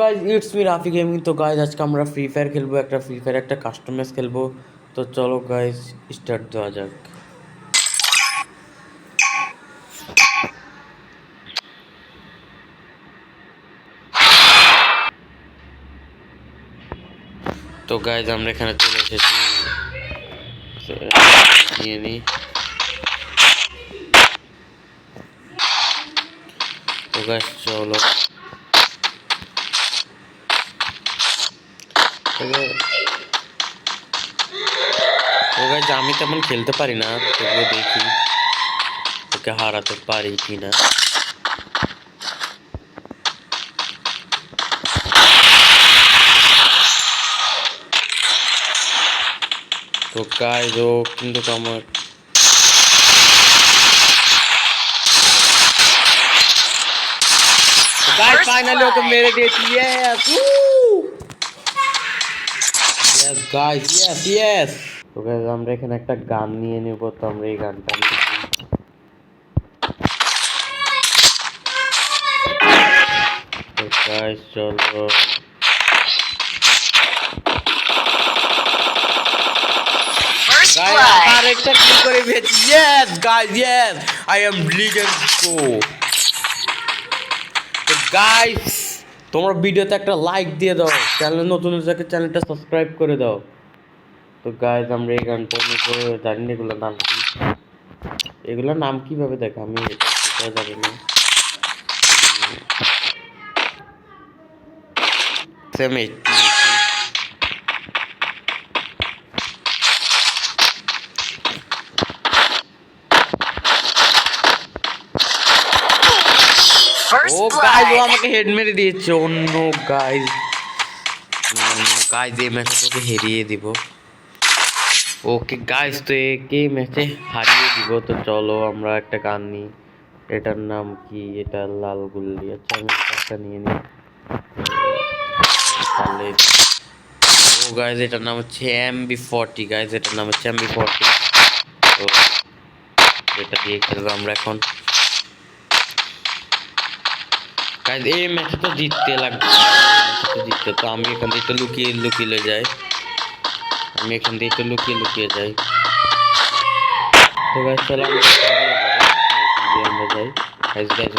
Guys it's me Rafi gaming. তো guys আজকে আমরা ফ্রি ফায়ার খেলবো, একটা ফ্রি ফায়ার একটা কাস্টম ম্যাচ খেলবো। তো চলো গাইজ স্টার্ট দেওয়া যাক। তো গাইজ আমরা এখানে চলে এসেছি, নিয়ে নিই। তো গাইজ চলো, তো গাইজ আমি তেমন খেলতে পারি না, তবুও দেখি ওকে হারাতে পারি কিনা। তো গাইজ ও কিন্তু আমার গাইজ ফাইনালি ওকে মেরে দিয়েছি। Yes yes guys, yes yes. তো গাইজ আমরা এখানে একটা গান নিয়ে নেব। তো আমরা এই গানটা গাইজ চলো, আরেকটা ক্লিক করে পেয়েছি। Yes guys, yes I am ligand pro. তো গাইজ তোমরা ভিডিওতে একটা লাইক দিয়ে দাও, চ্যানেল নতুন হলে চ্যানেলটা সাবস্ক্রাইব করে দাও। তো গাইজ আমরা এই গানটা জানি না এগুলোর নাম কি, এগুলোর নাম কিভাবে দেখ আমি এটা জানি না। ও গাইজ ও আমাকে হেড মেরে দিয়েছে। অন্য গাইজ গাইজ এই ম্যাচে তোকে হারিয়ে দিব। ওকে গাইজ তো একে ম্যাচে হারিয়ে দিব। তো চলো আমরা একটা গান নিই, এটার নাম কি, এটা লাল গুল্লি। আচ্ছা আমি একটা নিয়ে নিই তাহলে। ও গাইজ এটার নাম হচ্ছে MB40। গাইজ এটার নাম হচ্ছে MB40। তো এটা দিয়ে খেলবো আমরা এখন। গাইজ এই ম্যাচে তো জিততে লাগবে, জিততে। তো আমি এখান থেকে একটু লুকিয়ে লুকিয়ে যাই, আমি এখান থেকে একটু লুকিয়ে লুকিয়ে যাই। তো গাইজ চলো আমরা যাই। গাইজ গাইজ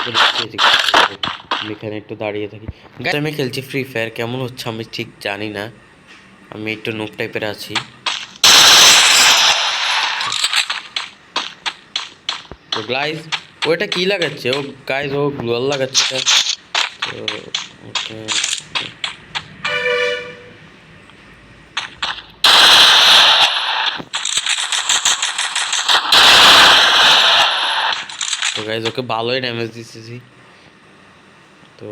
আমি এখানে একটু দাঁড়িয়ে থাকি। গাইজ আমি খেলছি ফ্রি ফায়ার, কেমন হচ্ছে আমি ঠিক জানি না, আমি একটু নুব টাইপের আছি। তো গাইজ ওইটা কি লাগাচ্ছে, ও গাইজ ও গ্লোয়াল লাগাচ্ছে। তো ওকে তো গাইজ ওকে ভালোই ড্যামেজ দিতেছি। তো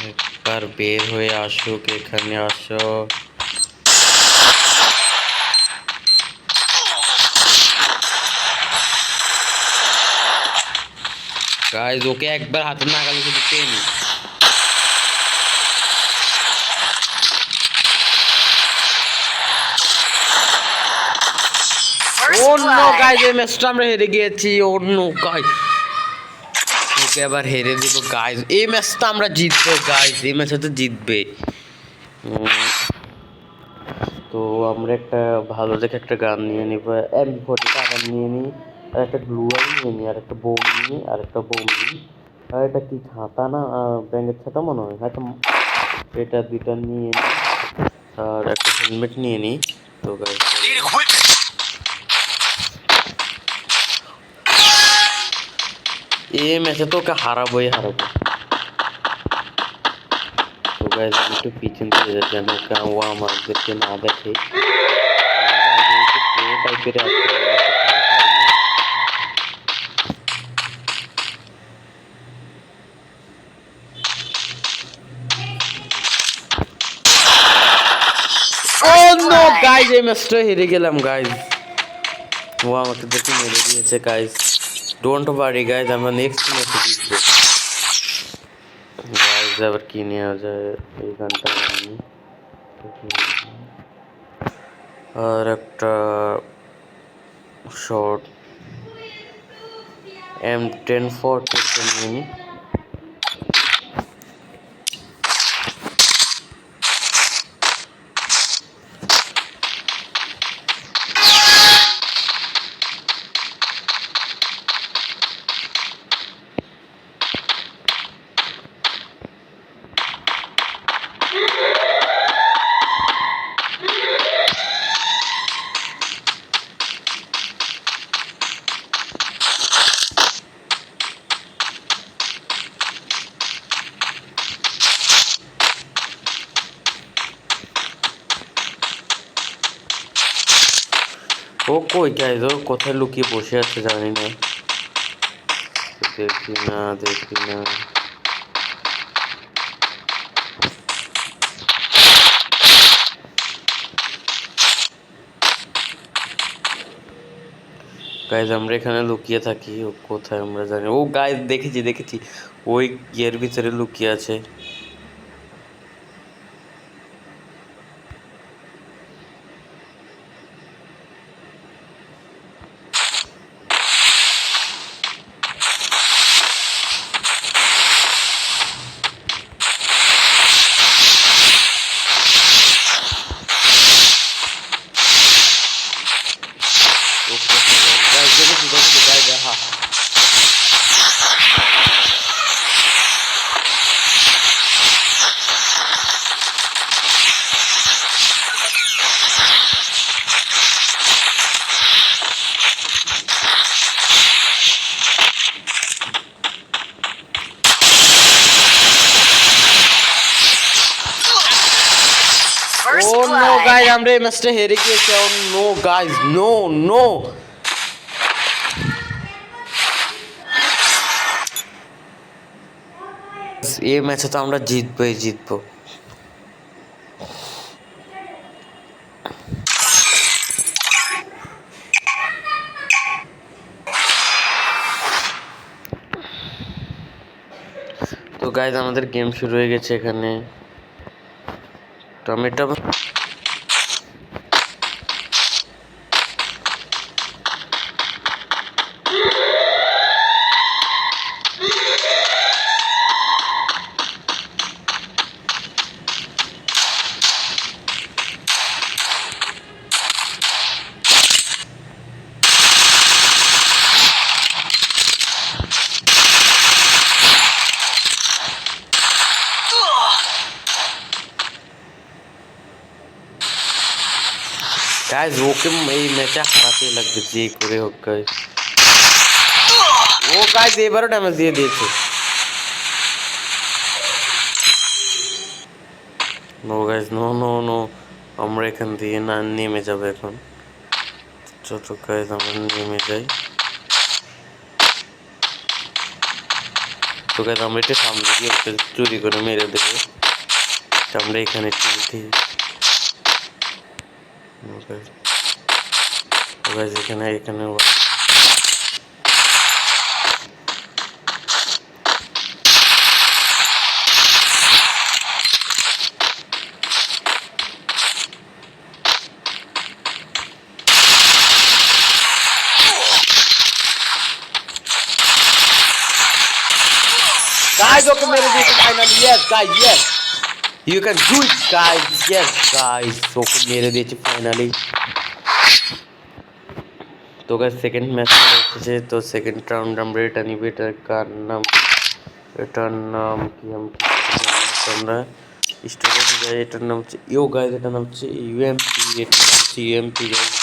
একবার বের হয়ে আসুক, এখানে আসো। গাইজ ওকে একবার হাতে নাগালে শুধু পেন। অন্য গাইজ এই ম্যাচটা আমরা হেরে গিয়েছি। অন্য গাইজ ওকে আবার হেরে দিব। গাইজ এই ম্যাচটা আমরা জিতবো, গাইজ এই ম্যাচে তো জিতবে। তো আমরা একটা ভালো দেখে একটা গান নিয়ে নিব, MB40 গান নিয়ে নিই, আর একটা গ্লুয়াল নিয়ে নিই, আর একটা বোম নিই, আর একটা বোম নিই, আর এটা কি ছাতা না, ব্যাঙের ছাতা মনে হয়, হয়তো এটা দুইটা নিয়ে নিই, আর একটা হেলমেট নিয়ে নিই। তো গাইজ এই ম্যাচে তো ওকে হারাবোই হারাবো। তো গাইজ আমি একটু পিছন দিয়ে যাচ্ছি যেন ওকে ও আমাদেরকে না দেখে। টাইপের আছে নো গাইজ এই ম্যাচটা হেরে গেলাম। গাইজ ও আমাকে দেখে মেরে দিয়েছে। গাইজ ডোন্ট ওয়ারি গাইজ, আমরা নেক্সট ম্যাচে জিতবো। গাইজ আবার কি নেওয়া যায়, এই গানটা আমি আর একটা শর্ট M1040 নিয়ে নিই। ও কই গাইজ, ও কোথায় লুকিয়ে বসে আছে জানি না, দেখি না দেখি না। গাইজ আমরা এখানে লুকিয়ে থাকি, ও কোথায় আমরা জানি। ও গাইজ দেখেছি দেখেছি, ওই ইয়ের ভিতরে লুকিয়ে আছে। Oh no guys, আমরা এই ম্যাচটা হেরে গিয়েছি। Oh no guys, no no, এই ম্যাচে তো আমরা জিতবই জিতবো। তো গাইজ আমাদের গেম শুরু হয়ে গেছে এখানে। টমেটো গাইজ ওকে এই ম্যাচে হারাতেই লাগবে যে করে হোক গাইজ। ও গাইজ এবারও ড্যামেজ দিয়ে দিয়েছে। No guys no no no, আমরা এখান দিয়ে না নেমে যাবো এখন। যত গাইজ আমরা নেমে যাই। তো গাইজ আমরা এটা সামনে গিয়ে ওকে চুরি করে মেরে দেবো। আমরা এখানে চুরি এখানে এখানে guys, oke mere diye finally, yes guys, yes you can do it guys, yes guys, oke mere diye finally। তো গাইস সেকেন্ড ম্যাচ হচ্ছে, তো সেকেন্ড রাউন্ড আমরা এটা নিব। এটার নাম কি আমরা স্টোরে যাই। এটার নাম হচ্ছে গাইস, এটার নাম হচ্ছে ইউএমপি। এটার নাম হচ্ছে ইউএমপি গাইস।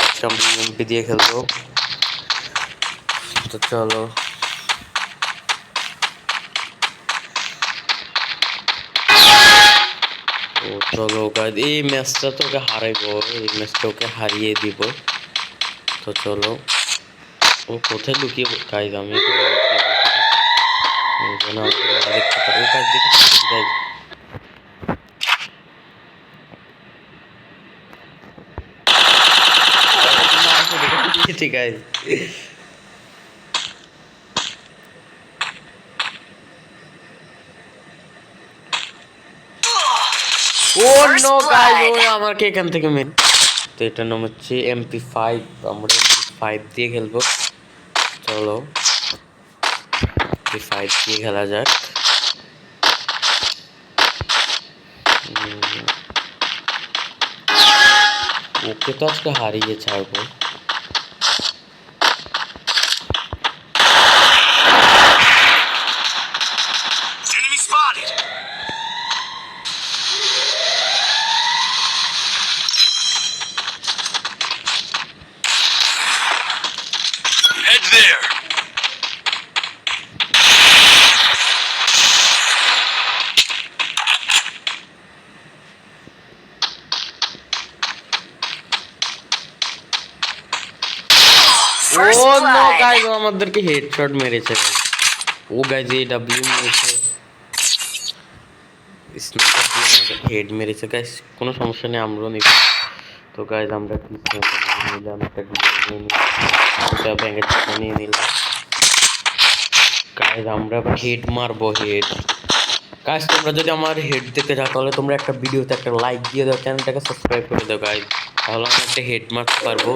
আজকে আমরা ইউএমপি দিয়ে খেলবো। তো চলো চলো গাইস, এই ম্যাচটা তো ওকে হারাইবো, এই ম্যাচটা ওকে হারিয়ে দিব। তো চলো, ও কোথায় লুকিয়ে গাইস, আমি ঠিক আছে। ও নো গাইস, ও আমাকে এখান থেকে মেন। তো এটার নাম হচ্ছে MP5, আমরা MP5 দিয়ে খেলবো। চলো MP5 দিয়ে খেলা যাক। ওকে তো আজকে হারিয়ে ছাড়বো। ও নো গাইস, ও আমাদেরকে হেডশট মেরেছে। ও গাইস এই ডাব্লিউ মেরেছে, স্নাইপার দিয়ে আমাদের হেড মেরেছে গাইস। কোনো সমস্যা নেই, আমরাও নিব। তো গাইস আমরা কি স্নাইপার নিয়ে নিলাম, একটা গ্লুয়াল নিয়ে নিলাম, দুটা ব্যাঙের চাকা নিয়ে নিলাম। গাইস আমরা এবার হেড মারবো, হেড। গাইস তোমরা যদি আমার হেড দেখতে চাও তাহলে তোমরা একটা ভিডিওতে একটা লাইক দিয়ে দাও, চ্যানেলটাকে সাবস্ক্রাইব করে দাও গাইস, তাহলে আমি একটা হেড মারতে পারবো।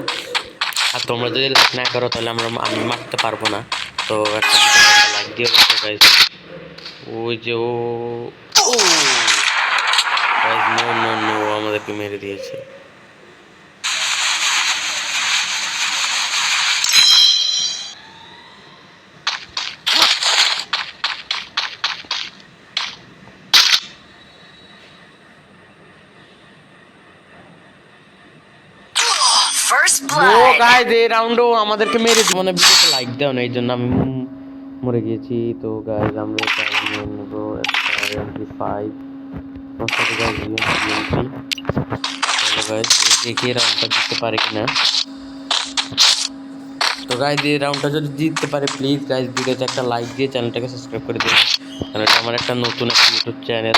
আর তোমরা যদি লাইক না করো তাহলে আমি মারতে পারবো না। তো একটা লাইক দিয়ে দাও গাইস। ওই যে ও গাইস, নো নো নো, আমাদেরকে মেরে দিয়েছে। ও গাইস এই রাউন্ডও আমাদেরকে মেরে দিল, মানে ভিডিওতে লাইক দাও না, এই জন্য আমি মরে গিয়েছি। তো গাইস আমরা এটা নিয়ে নেব, একটা MP5 সাথে গাইস বিএমপি। চলো গাইস দেখি রাউন্ডটা জিততে পারে কিনা। তো গাইস এই রাউন্ডটা যদি জিততে পারে প্লিজ গাইস ভিডিওতে একটা লাইক দিয়ে চ্যানেলটাকে সাবস্ক্রাইব করে দিন, কারণ এটা আমার একটা নতুন একটা ইউটিউব চ্যানেল।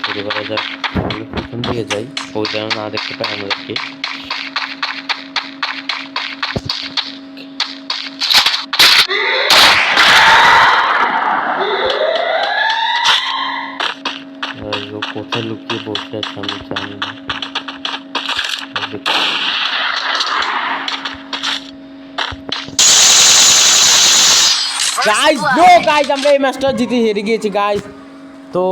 শুরু করা যাক, আমি পিছন দিয়ে যাই, ও যেন না দেখতে পাই আমাদেরকে। ও কোথায় লুকিয়ে বসে আছে আমি জানি না। গাইস নো গাইস, আমরা এই ম্যাচটা জিতে হেরে গিয়েছি গাইস। তো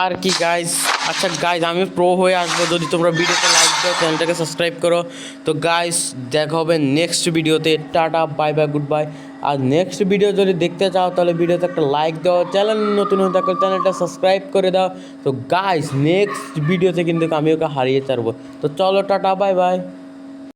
আর কি গাইস, আচ্ছা গাইস আমি প্রো হয়ে আসবো যদি তোমরা ভিডিওতে লাইক দাও, চ্যানেলটাকে সাবস্ক্রাইব করো। তো গাইস দেখা হবে নেক্সট ভিডিওতে, tata bye bye goodbye. আর নেক্সট ভিডিও যদি দেখতে চাও তাহলে ভিডিওতে একটা লাইক দাও, চ্যানেল নতুন হয়ে থাকলে চ্যানেলটা সাবস্ক্রাইব করে দাও। তো গাইস নেক্সট ভিডিওতে কিন্তু আমি ওকে হারিয়ে ছাড়বো। তো চলো টাটা বাই বাই।